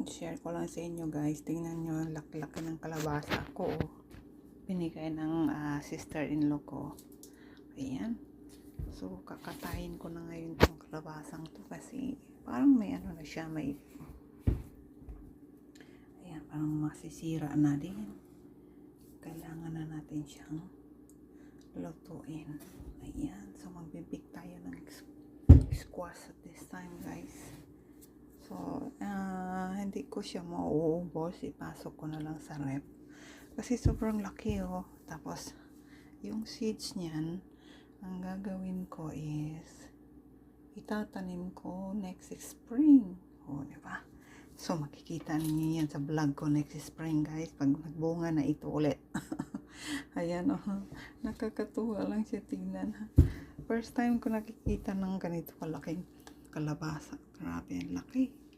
share ko lang sa inyo guys, tingnan nyo ang laki-laki ng kalabasa ko, binigay ng sister-in-law ko. Ayan, so kakatayin ko na ngayon tong kalabasang to kasi parang may ano na siya, may ayan, parang masisira na din. Kailangan na natin siyang lutuin. Ayan, so magbibig tayo ng squash at this time guys. So, hindi ko siya mauubos. Ipasok ko na lang sa rep. Kasi sobrang laki oh. Tapos, yung seeds niyan, ang gagawin ko is, itatanim ko next spring. Oh, di ba? So, makikita niyo yan sa vlog ko next spring guys. Pag nagbunga na ito ulit. Ayan oh. Nakakatuwa lang siya tingnan. First time ko nakikita ng ganito kalaking kalabasa. Grabe, ang laki.